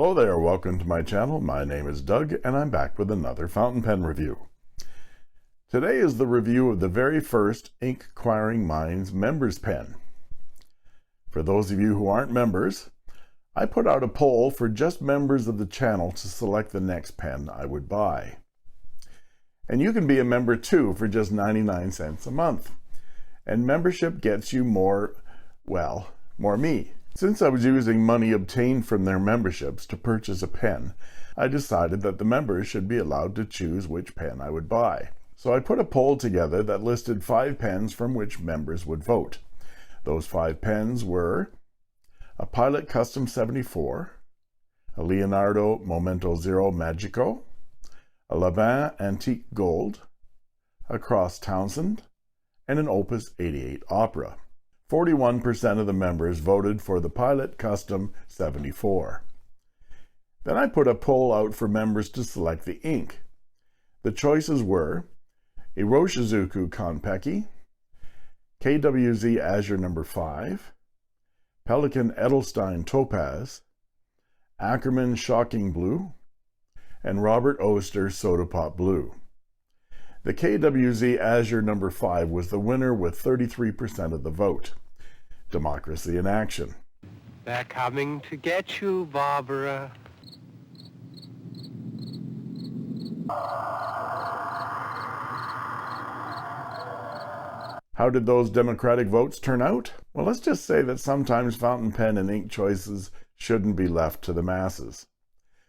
Hello there, welcome to my channel. My name is Doug and I'm back with another fountain pen review. Today is the review of the very first Inkquiring Minds members pen. For those of you who aren't members, I put out a poll for just members of the channel to select the next pen I would buy. And you can be a member too for just 99 cents a month. And membership gets you more me. Since I was using money obtained from their memberships to purchase a pen, I decided that the members should be allowed to choose which pen I would buy. So I put a poll together that listed 5 pens from which members would vote. Those 5 pens were a Pilot Custom 74, a Leonardo Momento Zero Magico, a Laban Antique Gold, a Cross Townsend, and an Opus 88 Opera. 41% of the members voted for the Pilot Custom 74. Then I put a poll out for members to select the ink. The choices were Iroshizuku Konpeki, KWZ Azure No. 5, Pelikan Edelstein Topaz, Ackerman Shocking Blue, and Robert Oster Soda Pop Blue. The KWZ Azure No. 5 was the winner with 33% of the vote. Democracy in action. They're coming to get you, Barbara. How did those democratic votes turn out? Well, let's just say that sometimes fountain pen and ink choices shouldn't be left to the masses.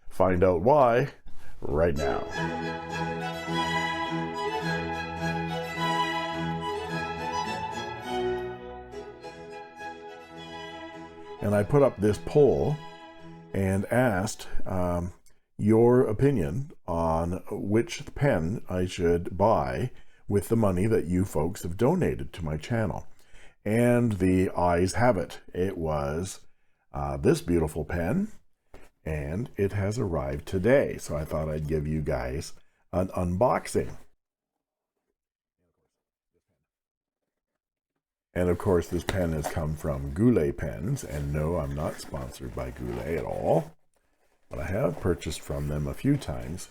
Find out why right now. And I put up this poll and asked your opinion on which pen I should buy with the money that you folks have donated to my channel. And the ayes have it. It was this beautiful pen, and it has arrived today. So I thought I'd give you guys an unboxing. And of course, this pen has come from Goulet pens, and no, I'm not sponsored by Goulet at all, but I have purchased from them a few times.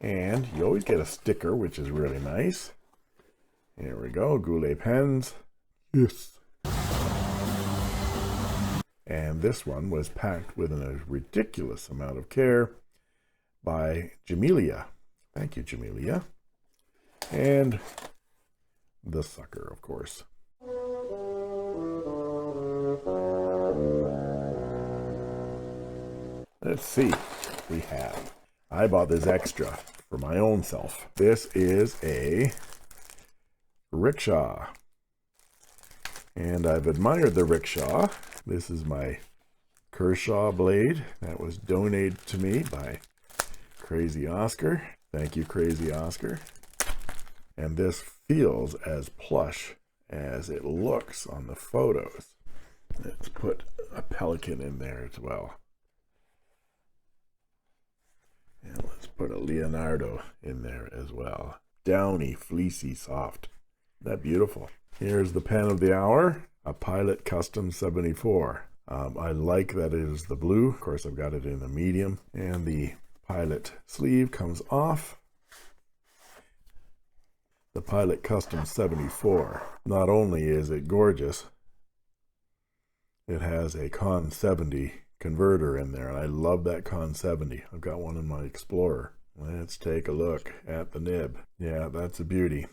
And you always get a sticker, which is really nice. Here we go, Goulet pens. Yes. And this one was packed with a ridiculous amount of care by Jamelia. Thank you, Jamelia. And the sucker, of course. Let's see what we have. I bought this extra for my own self. This is a rickshaw. And I've admired the rickshaw. This is my Kershaw blade that was donated to me by Crazy Oscar. Thank you, Crazy Oscar. And this feels as plush as it looks on the photos. Let's put a Pelikan in there as well. And let's put a Leonardo in there as well. Downy, fleecy, soft. Isn't that beautiful? Here's the pen of the hour, a Pilot Custom 74. I like that it is the blue. Of course, I've got it in the medium. And the Pilot sleeve comes off. The Pilot Custom 74. Not only is it gorgeous, it has a Con 70 converter in there, and I love that Con 70. I've got one in my Explorer. Let's take a look at the nib. Yeah, that's a beauty.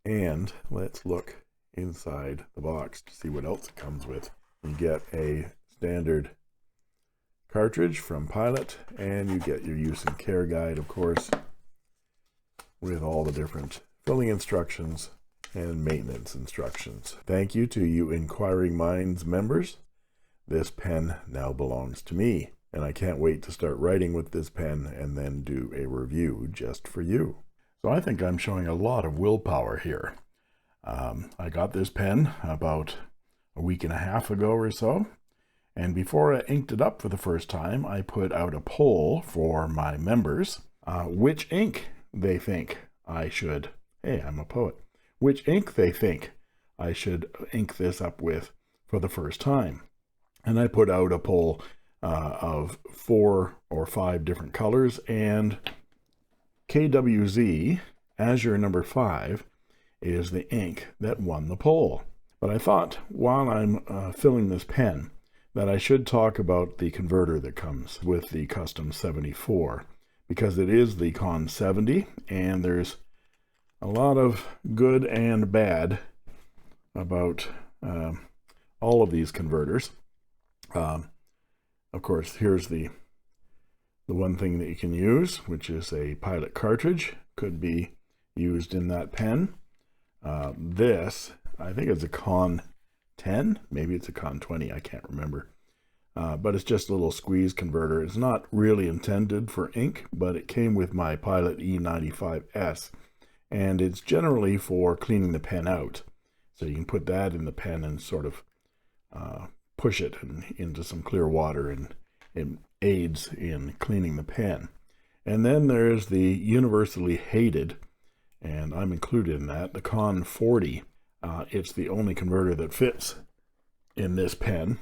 And let's look inside the box to see what else it comes with. You get a standard cartridge from Pilot, and you get your use and care guide, of course, with all the different filling instructions and maintenance instructions. Thank you to you Inkquiring Minds members. This pen now belongs to me, and I can't wait to start writing with this pen and then do a review just for you. So I think I'm showing a lot of willpower here. I got this pen about a week and a half ago or so, and before I inked it up for the first time, I put out a poll for my members, which ink they think I should, hey, I'm a poet, which ink they think I should ink this up with for the first time. And I put out a poll of 4 or 5 different colors, and KWZ Azure number 5 is the ink that won the poll. But I thought while I'm filling this pen that I should talk about the converter that comes with the Custom 74, because it is the Con 70, and there's a lot of good and bad about all of these converters. Of course, here's the one thing that you can use, which is a pilot cartridge. Could be used in that pen. This, I think it's a Con 10, maybe it's a Con 20, I can't remember. But it's just a little squeeze converter. It's not really intended for ink, but it came with my Pilot E95S, and it's generally for cleaning the pen out. So you can put that in the pen and sort of push it into some clear water, and it aids in cleaning the pen. And then there's the universally hated, and I'm included in that, the Con 40. It's the only converter that fits in this pen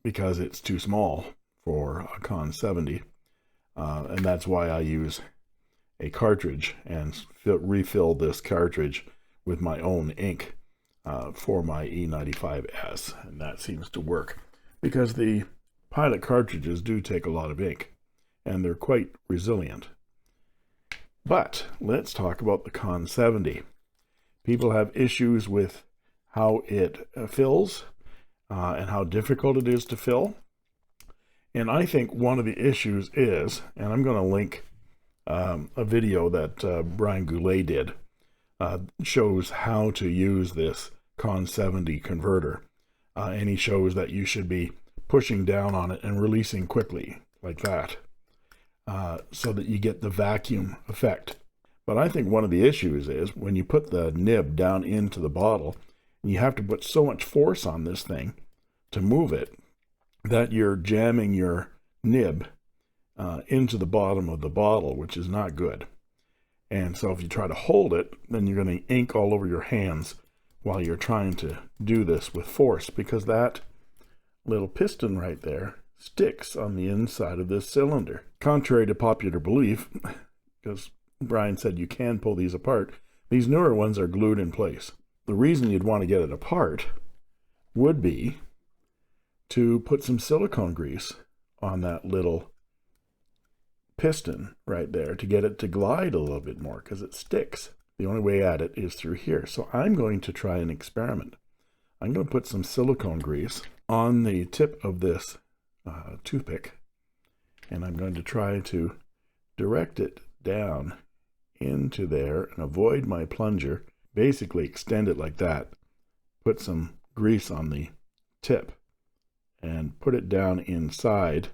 because it's too small for a Con 70. And that's why I use a cartridge and refill this cartridge with my own ink for my E95S. And that seems to work because the pilot cartridges do take a lot of ink and they're quite resilient. But let's talk about the Con 70. People have issues with how it fills and how difficult it is to fill. And I think one of the issues is, and I'm going to link a video that Brian Goulet did, shows how to use this Con 70 converter. And he shows that you should be pushing down on it and releasing quickly, like that, so that you get the vacuum effect. But I think one of the issues is when you put the nib down into the bottle, and you have to put so much force on this thing to move it, that you're jamming your nib into the bottom of the bottle, which is not good. And so if you try to hold it, then you're going to ink all over your hands while you're trying to do this with force, because that little piston right there sticks on the inside of this cylinder. Contrary to popular belief, because Brian said you can pull these apart, these newer ones are glued in place. The reason you'd want to get it apart would be to put some silicone grease on that little piston right there to get it to glide a little bit more, because it sticks. The only way at it is through here. So I'm going to try an experiment. I'm going to put some silicone grease on the tip of this toothpick, and I'm going to try to direct it down into there and avoid my plunger. Basically extend it like that, put some grease on the tip, and put it down inside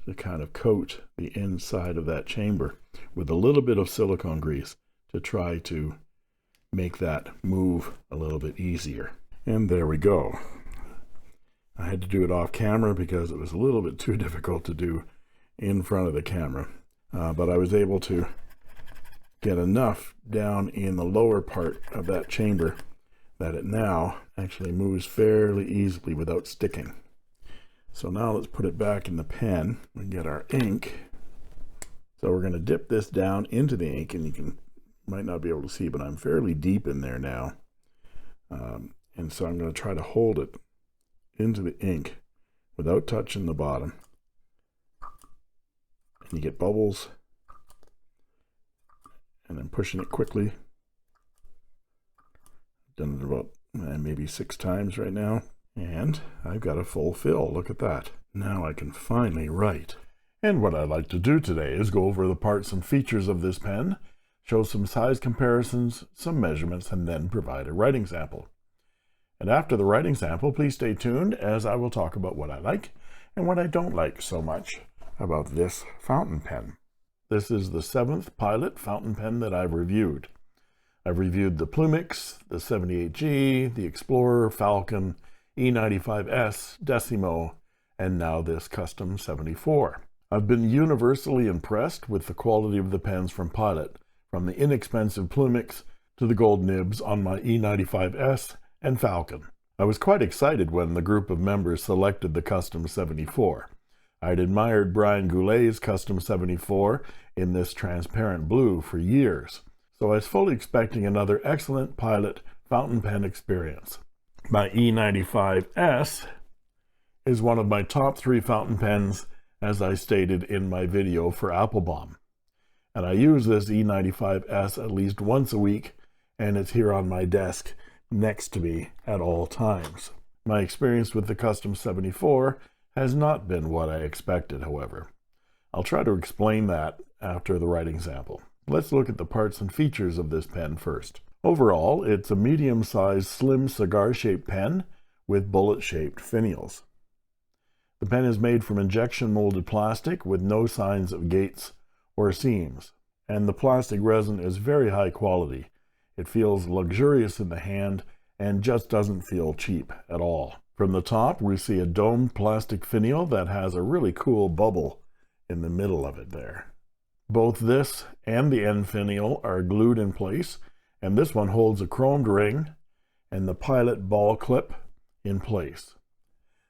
to kind of coat the inside of that chamber with a little bit of silicone grease to try to make that move a little bit easier. And there we go. I had to do it off camera because it was a little bit too difficult to do in front of the camera, but I was able to get enough down in the lower part of that chamber that it now actually moves fairly easily without sticking. So now let's put it back in the pen and get our ink. So we're going to dip this down into the ink, and you might not be able to see, but I'm fairly deep in there now. And so I'm going to try to hold it into the ink without touching the bottom. And you get bubbles, and then pushing it quickly. I've done it about maybe 6 times right now, and I've got a full fill. Look at that. Now I can finally write. And what I'd like to do today is go over the parts and features of this pen, show some size comparisons, some measurements, and then provide a writing sample. And after the writing sample, please stay tuned, as I will talk about what I like and what I don't like so much about this fountain pen. This is the 7th Pilot fountain pen that I've reviewed. I've reviewed the Plumix, the 78G, the Explorer, Falcon, E95S, Decimo, and now this Custom 74. I've been universally impressed with the quality of the pens from Pilot, from the inexpensive Plumix to the gold nibs on my E95S and Falcon. I was quite excited when the group of members selected the Custom 74. I'd admired Brian Goulet's Custom 74 in this transparent blue for years, so I was fully expecting another excellent Pilot fountain pen experience. My E95S is one of my top 3 fountain pens, as I stated in my video for Applebaum. And I use this E95S at least once a week, and it's here on my desk next to me at all times. My experience with the Custom 74 has not been what I expected, however. I'll try to explain that after the writing sample. Let's look at the parts and features of this pen first. Overall, it's a medium-sized, slim cigar-shaped pen with bullet-shaped finials. The pen is made from injection molded plastic with no signs of gates or seams, and the plastic resin is very high quality. It feels luxurious in the hand and just doesn't feel cheap at all. From the top, we see a domed plastic finial that has a really cool bubble in the middle of it there. Both this and the end finial are glued in place, and this one holds a chromed ring and the Pilot ball clip in place.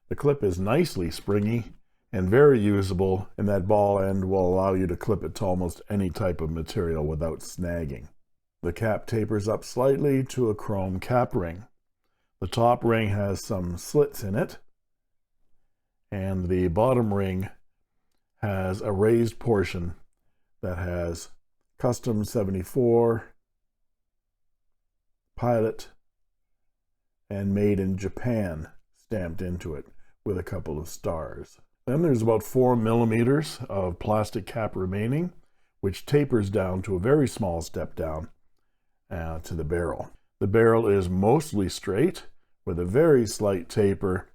The clip is nicely springy and very usable, and that ball end will allow you to clip it to almost any type of material without snagging. The cap tapers up slightly to a chrome cap ring. The top ring has some slits in it, and the bottom ring has a raised portion that has Custom 74, Pilot, and Made in Japan stamped into it with a couple of stars. Then there's about 4 millimeters of plastic cap remaining, which tapers down to a very small step down to the barrel. The barrel is mostly straight with a very slight taper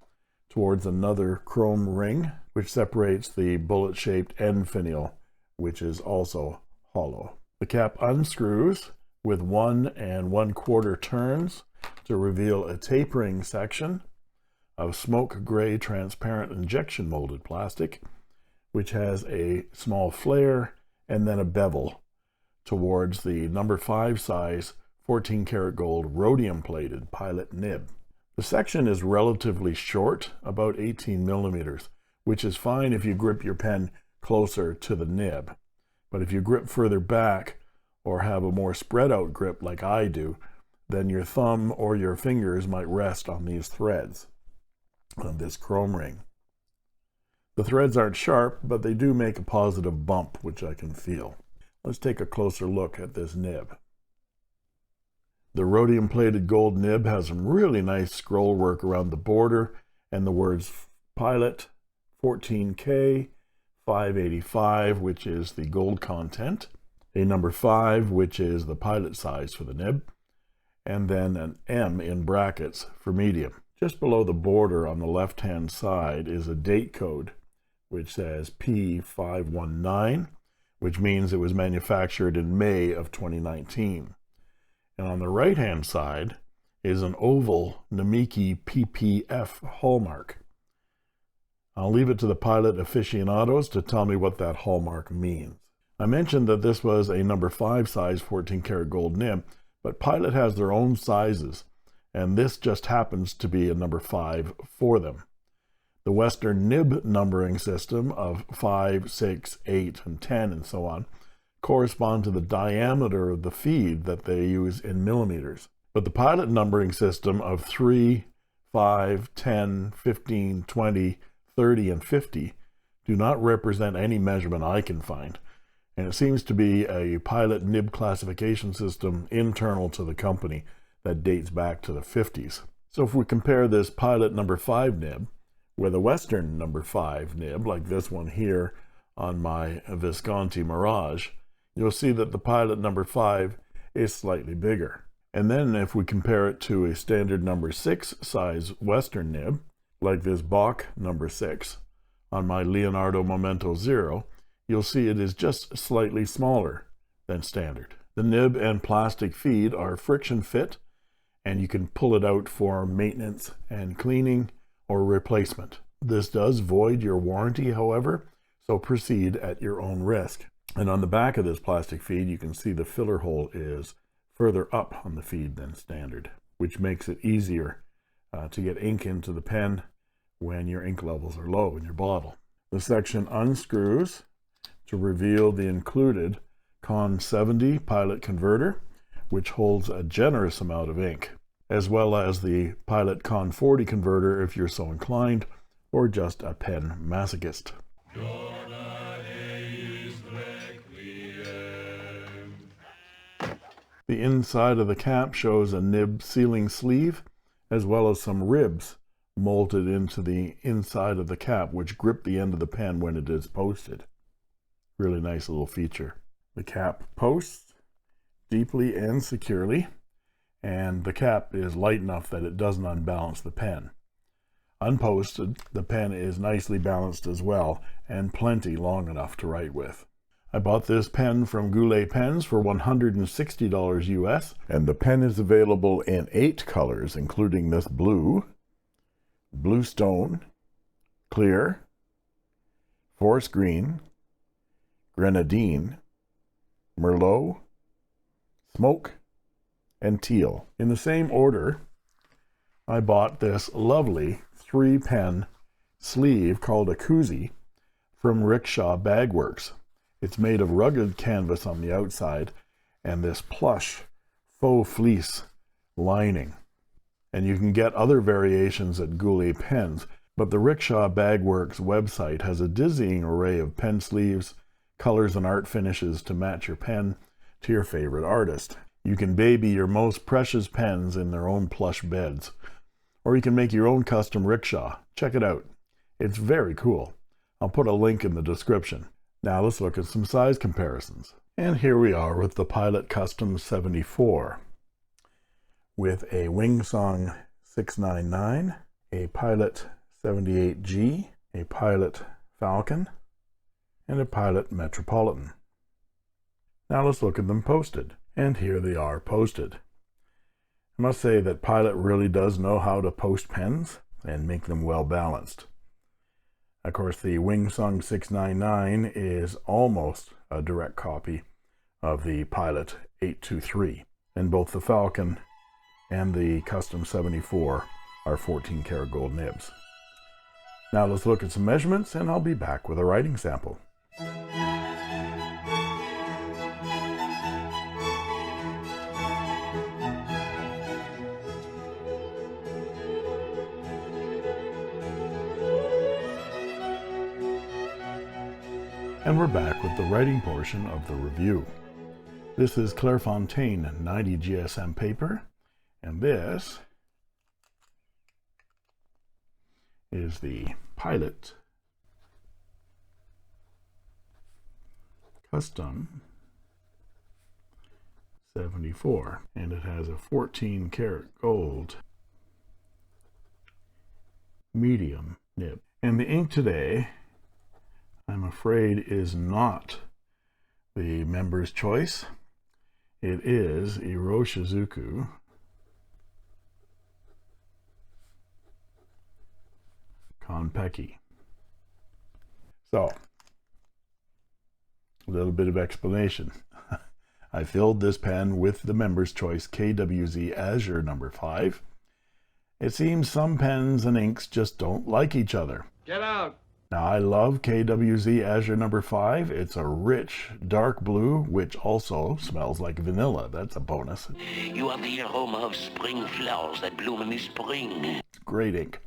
towards another chrome ring, which separates the bullet-shaped end finial, which is also hollow. The cap unscrews with 1 1/4 turns to reveal a tapering section of smoke gray transparent injection molded plastic, which has a small flare and then a bevel towards the number 5 size 14 karat gold rhodium plated Pilot nib. The section is relatively short, about 18 millimeters, which is fine if you grip your pen closer to the nib. But if you grip further back or have a more spread out grip like I do, then your thumb or your fingers might rest on these threads of this chrome ring. The threads aren't sharp, but they do make a positive bump, which I can feel. Let's take a closer look at this nib. The rhodium plated gold nib has some really nice scroll work around the border and the words Pilot 14K 585, which is the gold content, a number 5, which is the Pilot size for the nib, and then an M in brackets for medium. Just below the border on the left-hand side is a date code, which says P519, which means it was manufactured in May of 2019. And on the right-hand side is an oval Namiki PPF hallmark. I'll leave it to the Pilot aficionados to tell me what that hallmark means. I mentioned that this was a number 5 size 14 karat gold nib, but Pilot has their own sizes, and this just happens to be a number 5 for them. The Western nib numbering system of 5, 6, 8, and 10, and so on, correspond to the diameter of the feed that they use in millimeters. But the Pilot numbering system of 3, 5, 10, 15, 20, 30, and 50 do not represent any measurement I can find, and it seems to be a Pilot nib classification system internal to the company that dates back to the 50s. So if we compare this Pilot number 5 nib with a Western number 5 nib, like this one here on my Visconti Mirage, you'll see that the Pilot number 5 is slightly bigger. And then if we compare it to a standard number 6 size Western nib, like this Bach number 6 on my Leonardo Momento Zero, you'll see it is just slightly smaller than standard. The nib and plastic feed are friction fit, and you can pull it out for maintenance and cleaning or replacement. This does void your warranty, however, so proceed at your own risk. And on the back of this plastic feed, you can see the filler hole is further up on the feed than standard, which makes it easier to get ink into the pen when your ink levels are low in your bottle. The section unscrews to reveal the included Con 70 pilot converter, which holds a generous amount of ink, as well as the Pilot Con 40 converter if you're so inclined, or just a pen masochist. The inside of the cap shows a nib sealing sleeve, as well as some ribs molded into the inside of the cap, which grip the end of the pen when it is posted. Really nice little feature. The cap posts deeply and securely, and the cap is light enough that it doesn't unbalance the pen. Unposted, the pen is nicely balanced as well, and plenty long enough to write with. I bought this pen from Goulet Pens for $160 US, and the pen is available in 8 colors, including this blue, blue stone, clear, forest green, grenadine, merlot, smoke, and teal. In the same order, I bought this lovely 3-pen sleeve called a koozie from Rickshaw Bagworks. It's made of rugged canvas on the outside and this plush faux fleece lining. And you can get other variations at Goulet Pens, but the Rickshaw Bagworks website has a dizzying array of pen sleeves, colors, and art finishes to match your pen to your favorite artist. You can baby your most precious pens in their own plush beds, or you can make your own custom rickshaw. Check it out. It's very cool. I'll put a link in the description. Now let's look at some size comparisons. And here we are with the Pilot Custom 74 with a Wingsong 699, a Pilot 78G, a Pilot Falcon, and a Pilot Metropolitan. Now let's look at them posted. And here they are posted. I must say that Pilot really does know how to post pens and make them well balanced. Of course, the Wingsong 699 is almost a direct copy of the Pilot 823, and both the Falcon and the Custom 74 are 14 karat gold nibs. Now let's look at some measurements, and I'll be back with a writing sample. And we're back with the writing portion of the review. This is Clairefontaine 90 GSM paper, and this is the Pilot Custom 74, and it has a 14 karat gold medium nib. And the ink today, I'm afraid, is not the member's choice. It is Iroshizuku Konpeki. So, a little bit of explanation. I filled this pen with the member's choice KWZ Azure number 5. It seems some pens and inks just don't like each other. Get out! Now, I love KWZ Azure number 5. It's a rich, dark blue, which also smells like vanilla. That's a bonus. You are the aroma of spring flowers that bloom in the spring. Great ink.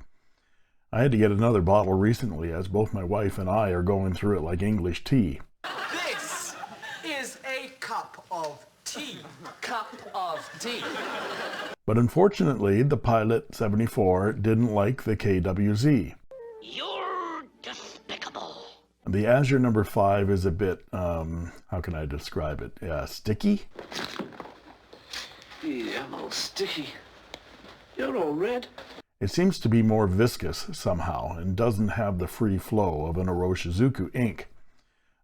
I had to get another bottle recently, as both my wife and I are going through it like English tea. This is a cup of tea. Cup of tea. But unfortunately, the Pilot 74 didn't like the KWZ. You're despicable. The Azure number 5 is a bit, how can I describe it? Sticky? Yeah, I'm all sticky. You're all red. It seems to be more viscous somehow and doesn't have the free flow of an Iroshizuku ink.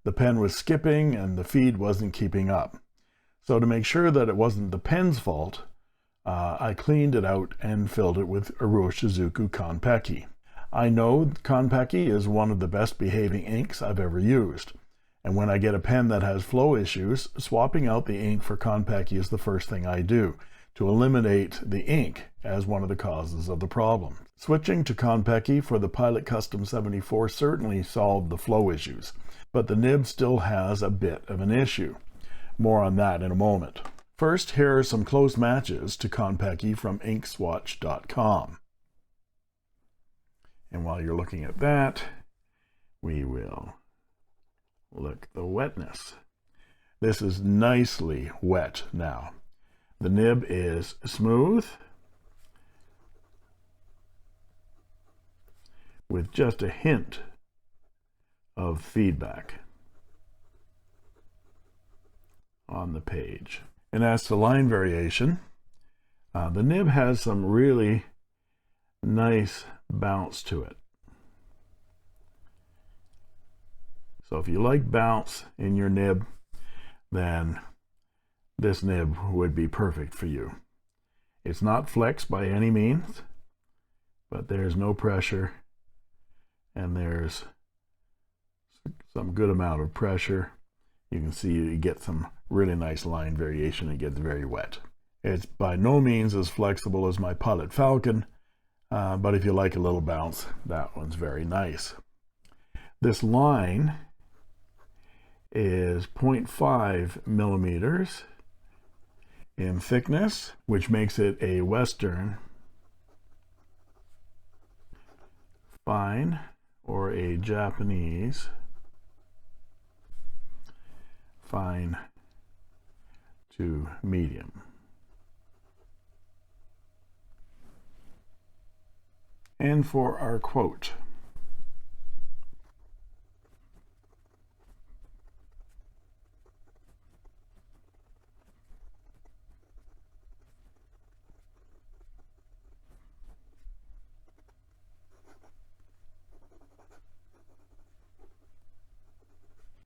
The pen was skipping and the feed wasn't keeping up. So to make sure that it wasn't the pen's fault, I cleaned it out and filled it with Iroshizuku Konpeki. I know Konpeki is one of the best behaving inks I've ever used. And when I get a pen that has flow issues, swapping out the ink for Konpeki is the first thing I do, to eliminate the ink as one of the causes of the problem. Switching to Konpeki for the Pilot Custom 74 certainly solved the flow issues, but the nib still has a bit of an issue. More on that in a moment. First, here are some close matches to Konpeki from inkswatch.com. And while you're looking at that, we will look at the wetness. This is nicely wet now. The nib is smooth with just a hint of feedback on the page. And as to line variation, the nib has some really nice bounce to it. So if you like bounce in your nib, then this nib would be perfect for you. It's not flex by any means, but there's no pressure, and there's some good amount of pressure. You can see you get some really nice line variation. It gets very wet. It's by no means as flexible as my Pilot Falcon, but if you like a little bounce, that one's very nice. This line is 0.5 millimeters in thickness, which makes it a Western fine or a Japanese fine to medium. And for our quote,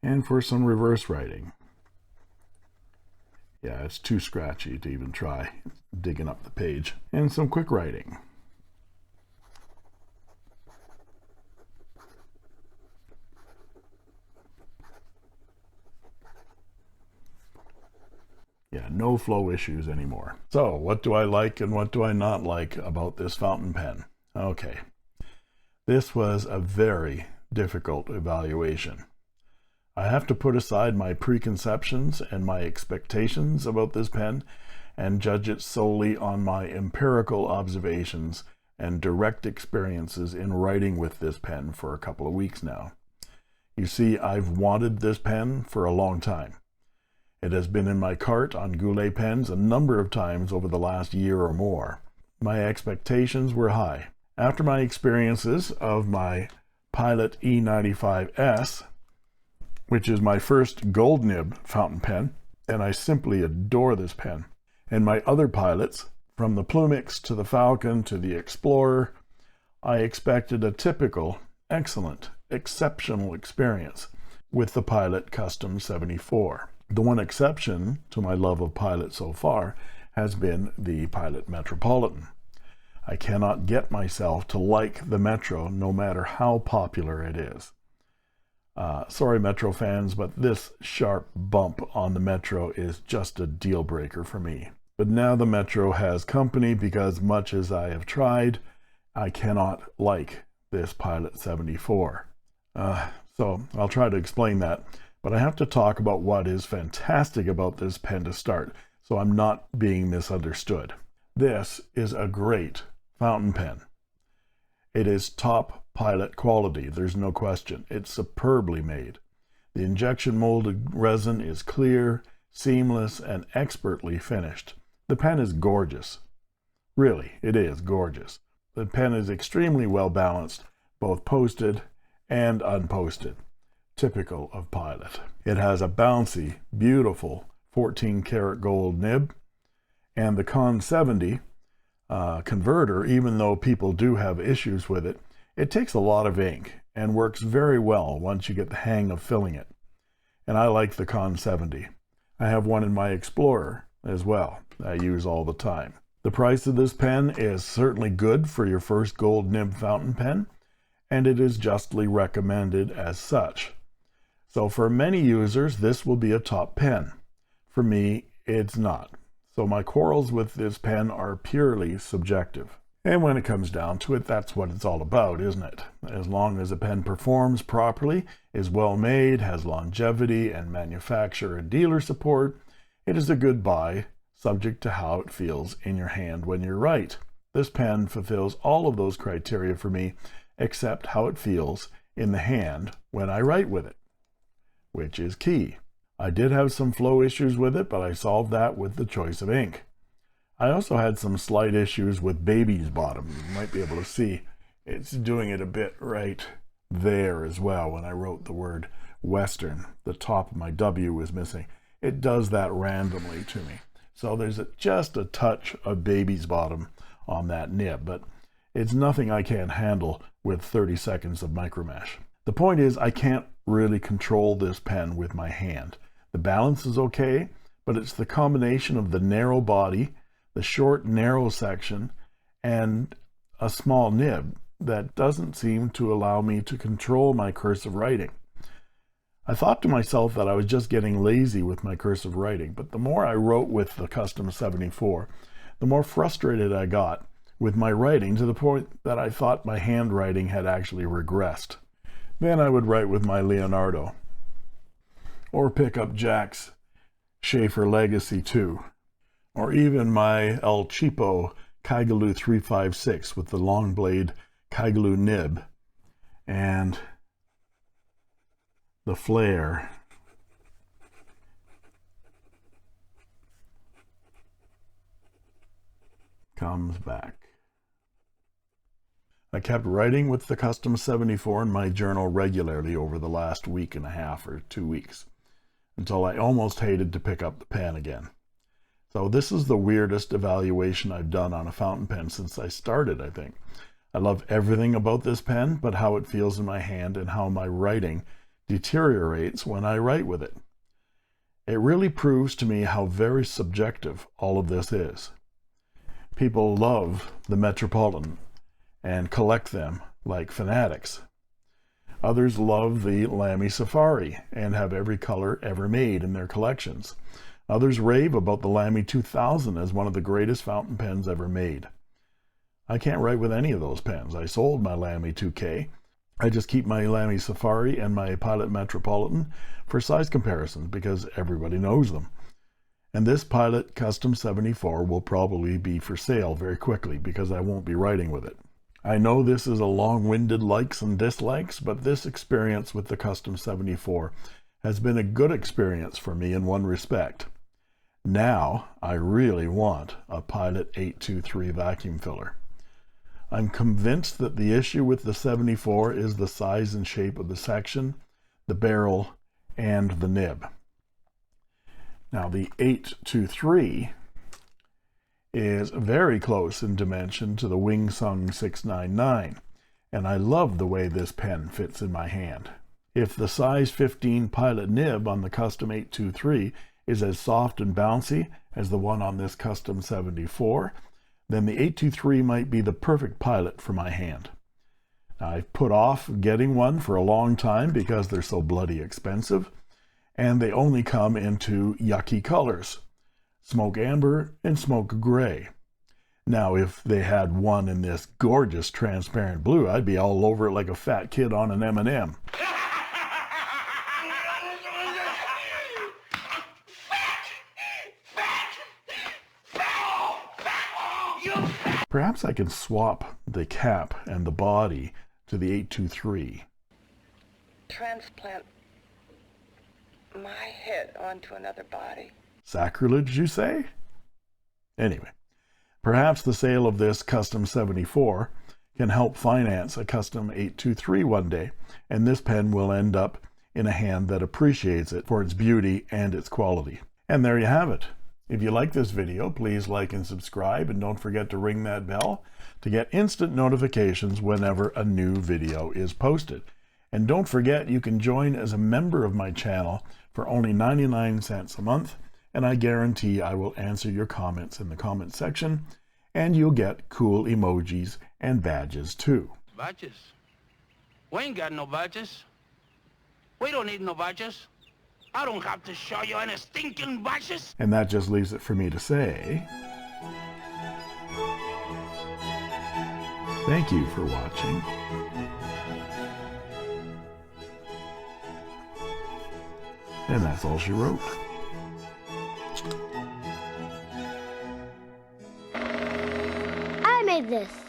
and for some reverse writing. Yeah, it's too scratchy to even try digging up the page. And some quick writing. Yeah, no flow issues anymore. So, what do I like and what do I not like about this fountain pen? Okay, this was a very difficult evaluation. I have to put aside my preconceptions and my expectations about this pen and judge it solely on my empirical observations and direct experiences in writing with this pen for a couple of weeks now. You see, I've wanted this pen for a long time. It has been in my cart on Goulet pens a number of times over the last year or more. My expectations were high. After my experiences of my Pilot E95S, which is my first gold nib fountain pen, and I simply adore this pen, and my other pilots, from the Plumix to the Falcon to the Explorer, I expected a typical, excellent, exceptional experience with the Pilot Custom 74. The one exception to my love of Pilot so far has been the Pilot Metropolitan. I cannot get myself to like the Metro no matter how popular it is. Sorry, Metro fans, but this sharp bump on the Metro is just a deal breaker for me. But now the Metro has company because much as I have tried, I cannot like this Pilot 74. So I'll try to explain that, but I have to talk about what is fantastic about this pen to start, so I'm not being misunderstood. This is a great fountain pen. It is top Pilot quality, there's no question. It's superbly made. The injection molded resin is clear, seamless, and expertly finished. The pen is gorgeous. Really, it is gorgeous. The pen is extremely well balanced, both posted and unposted, typical of Pilot. It has a bouncy, beautiful 14 karat gold nib, and the Con 70 converter, even though people do have issues with it, it takes a lot of ink and works very well once you get the hang of filling it. And I like the Con 70. I have one in my Explorer as well. I use all the time. The price of this pen is certainly good for your first gold nib fountain pen, and it is justly recommended as such. So for many users, this will be a top pen. For me, it's not. So my quarrels with this pen are purely subjective. And when it comes down to it, that's what it's all about, isn't it? As long as a pen performs properly, is well made, has longevity and manufacturer and dealer support, it is a good buy, subject to how it feels in your hand when you write. This pen fulfills all of those criteria for me, except how it feels in the hand when I write with it, which is key. I did have some flow issues with it, but I solved that with the choice of ink. I also had some slight issues with baby's bottom. You might be able to see it's doing it a bit right there as well. When I wrote the word Western, the top of my W was missing. It does that randomly to me. So there's just a touch of baby's bottom on that nib, but it's nothing I can't handle with 30 seconds of micromesh. The point is, I can't really control this pen with my hand. The balance is okay, but it's the combination of the narrow body, the short, narrow section, and a small nib that doesn't seem to allow me to control my cursive writing. I thought to myself that I was just getting lazy with my cursive writing, but the more I wrote with the Custom 74, the more frustrated I got with my writing, to the point that I thought my handwriting had actually regressed. Then I would write with my Leonardo, or pick up Jack's Schaefer Legacy 2, or even my El Cheapo Kaigaloo 356 with the long blade Kaigaloo nib and the flare comes back. I kept writing with the Custom 74 in my journal regularly over the last week and a half or 2 weeks, until I almost hated to pick up the pen again. So this is the weirdest evaluation I've done on a fountain pen since I started, I think. I love everything about this pen, but how it feels in my hand and how my writing deteriorates when I write with it. It really proves to me how very subjective all of this is. People love the Metropolitan and collect them like fanatics. Others love the Lamy Safari and have every color ever made in their collections. Others rave about the Lamy 2000 as one of the greatest fountain pens ever made. I can't write with any of those pens. I sold my Lamy 2K. I just keep my Lamy Safari and my Pilot Metropolitan for size comparisons because everybody knows them. And this Pilot Custom 74 will probably be for sale very quickly because I won't be writing with it. I know this is a long-winded likes and dislikes, but this experience with the Custom 74 has been a good experience for me in one respect. Now I really want a Pilot 823 vacuum filler. I'm convinced that the issue with the 74 is the size and shape of the section, the barrel, and the nib. Now the 823 is very close in dimension to the Wing Sung 699, and I love the way this pen fits in my hand. If the size 15 Pilot nib on the Custom 823 is as soft and bouncy as the one on this Custom 74, then the 823 might be the perfect Pilot for my hand. Now, I've put off getting one for a long time because they're so bloody expensive, and they only come in two yucky colors, smoke amber and smoke gray. Now, if they had one in this gorgeous transparent blue, I'd be all over it like a fat kid on an M&M. Perhaps I can swap the cap and the body to the 823. Transplant my head onto another body. Sacrilege, you say? Anyway, perhaps the sale of this Custom 74 can help finance a Custom 823 one day, and this pen will end up in a hand that appreciates it for its beauty and its quality. And there you have it. If you like this video, please like and subscribe, and don't forget to ring that bell to get instant notifications whenever a new video is posted. And don't forget, you can join as a member of my channel for only 99 cents a month, and I guarantee I will answer your comments in the comment section, and you'll get cool emojis and badges too. Badges? We ain't got no badges. We don't need no badges. I don't have to show you any stinking watches. And that just leaves it for me to say, thank you for watching. And that's all she wrote. I made this.